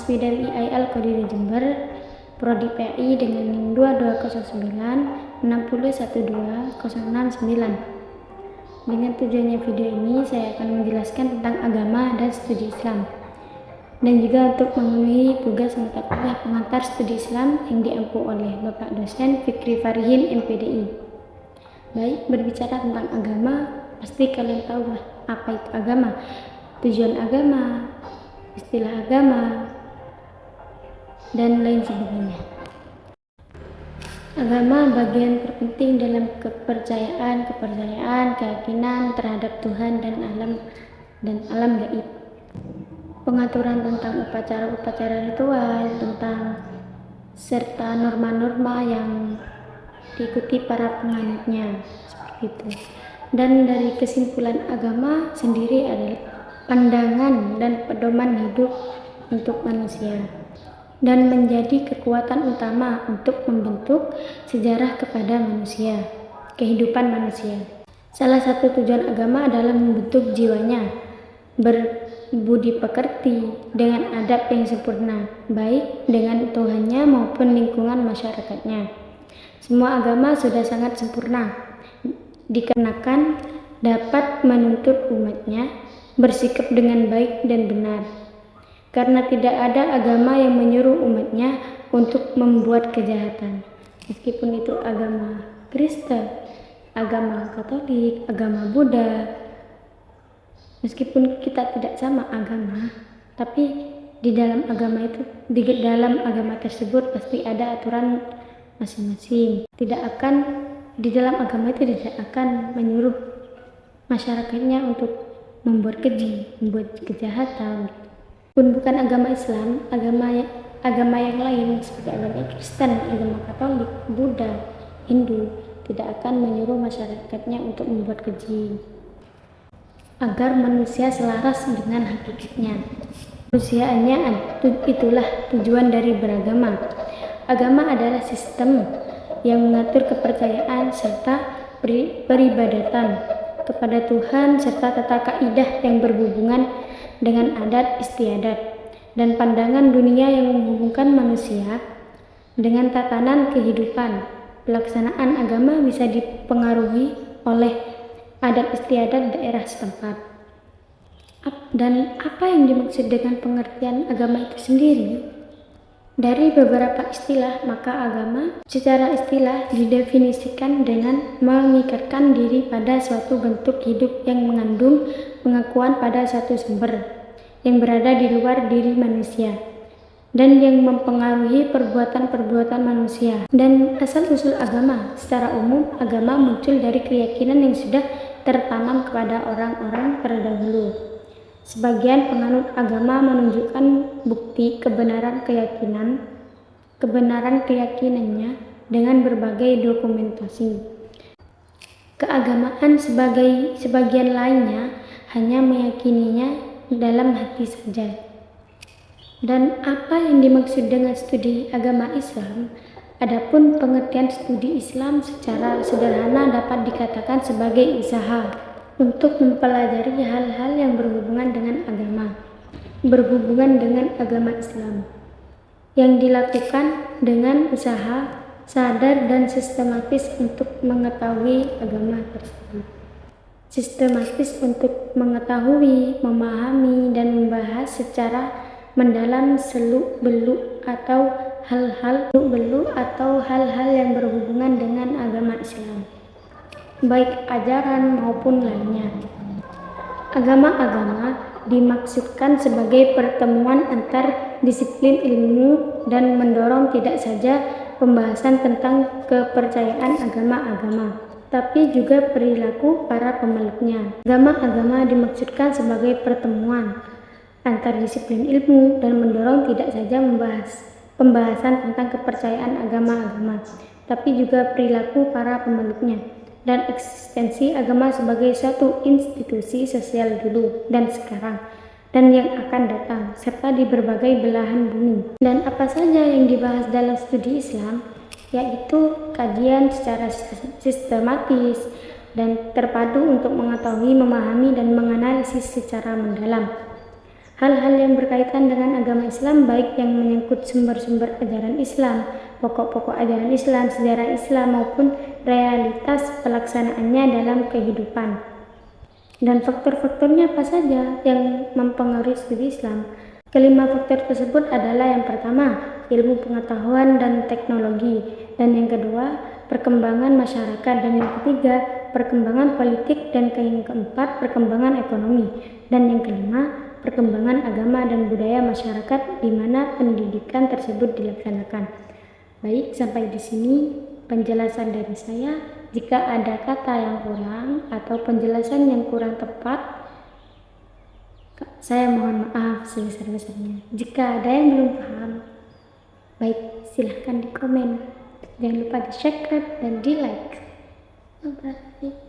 mahasiswi dari IAIN Al-Qadiri Jember, Prodi PAI dengan NIM 2209 6012069. Dengan tujuannya video ini, saya akan menjelaskan tentang agama dan studi Islam, dan juga untuk memenuhi tugas mata kuliah pengantar studi Islam yang diampu oleh Bapak dosen Fikri Farihin MPDI. Baik, berbicara tentang agama, pasti kalian tahu lah apa itu agama, tujuan agama, istilah agama, dan lain sebagainya. Agama bagian terpenting dalam kepercayaan, keyakinan terhadap Tuhan dan alam gaib. Pengaturan tentang upacara-upacara ritual, serta norma-norma yang diikuti para penganutnya, seperti itu. Dan dari kesimpulan agama sendiri adalah pandangan dan pedoman hidup untuk manusia, dan menjadi kekuatan utama untuk membentuk sejarah kepada manusia, kehidupan manusia. Salah satu tujuan agama adalah membentuk jiwanya, berbudi pekerti dengan adab yang sempurna, baik dengan Tuhannya maupun lingkungan masyarakatnya. Semua agama sudah sangat sempurna, dikarenakan dapat menuntut umatnya bersikap dengan baik dan benar. Karena tidak ada agama yang menyuruh umatnya untuk membuat kejahatan, meskipun itu agama Kristen, agama Katolik, agama Buddha. Meskipun kita tidak sama agama, tapi di dalam agama tersebut pasti ada aturan masing-masing. Di dalam agama itu tidak akan menyuruh masyarakatnya untuk membuat keji, membuat kejahatan. Pun bukan agama Islam, agama yang lain seperti agama Kristen, agama Katolik, Buddha, Hindu tidak akan menyuruh masyarakatnya untuk membuat keji, agar manusia selaras dengan hakikatnya. Manusianya itulah tujuan dari beragama. Agama adalah sistem yang mengatur kepercayaan serta peribadatan kepada Tuhan serta tata kaidah yang berhubungan dengan adat istiadat dan pandangan dunia yang menghubungkan manusia dengan tatanan kehidupan. Pelaksanaan agama bisa dipengaruhi oleh adat istiadat daerah setempat. Dan apa yang dimaksud dengan pengertian agama itu sendiri? Dari beberapa istilah, maka agama secara istilah didefinisikan dengan mengikatkan diri pada suatu bentuk hidup yang mengandung pengakuan pada suatu sumber yang berada di luar diri manusia dan yang mempengaruhi perbuatan-perbuatan manusia. Dan asal-usul agama, secara umum agama muncul dari keyakinan yang sudah tertanam kepada orang-orang terdahulu. Sebagian penganut agama menunjukkan bukti kebenaran keyakinannya dengan berbagai dokumentasi. Keagamaan sebagian lainnya hanya meyakininya dalam hati saja. Dan apa yang dimaksud dengan studi agama Islam? Adapun pengertian studi Islam secara sederhana dapat dikatakan sebagai usaha untuk mempelajari hal-hal yang berhubungan dengan agama Islam, yang dilakukan dengan usaha sadar dan sistematis untuk mengetahui agama tersebut. Sistematis untuk mengetahui, memahami, dan membahas secara mendalam seluk-beluk atau hal-hal yang berhubungan dengan agama Islam, baik ajaran maupun lainnya. Agama-agama dimaksudkan sebagai pertemuan antar disiplin ilmu dan mendorong tidak saja pembahasan tentang kepercayaan agama-agama, tapi juga perilaku para pemeluknya. Agama-agama dimaksudkan sebagai pertemuan antar disiplin ilmu dan mendorong tidak saja pembahasan tentang kepercayaan agama-agama, tapi juga perilaku para pemeluknya dan eksistensi agama sebagai suatu institusi sosial dulu dan sekarang dan yang akan datang, serta di berbagai belahan bumi. Dan apa saja yang dibahas dalam studi Islam, yaitu kajian secara sistematis dan terpadu untuk mengetahui, memahami, dan menganalisis secara mendalam Hal-hal yang berkaitan dengan agama Islam, baik yang menyangkut sumber-sumber ajaran Islam, pokok-pokok ajaran Islam, sejarah Islam, maupun realitas pelaksanaannya dalam kehidupan. Dan faktor-faktornya apa saja yang mempengaruhi studi Islam? Kelima faktor tersebut adalah yang pertama, ilmu pengetahuan dan teknologi, dan yang kedua, perkembangan masyarakat, dan yang ketiga, perkembangan politik, dan yang keempat, perkembangan ekonomi, dan yang kelima, perkembangan agama dan budaya masyarakat di mana pendidikan tersebut dilaksanakan. Baik, sampai di sini penjelasan dari saya. Jika ada kata yang kurang atau penjelasan yang kurang tepat, saya mohon maaf sebesar-besarnya. Jika ada yang belum paham, baik, silahkan di komen. Jangan lupa di subscribe dan di like. Bye-bye.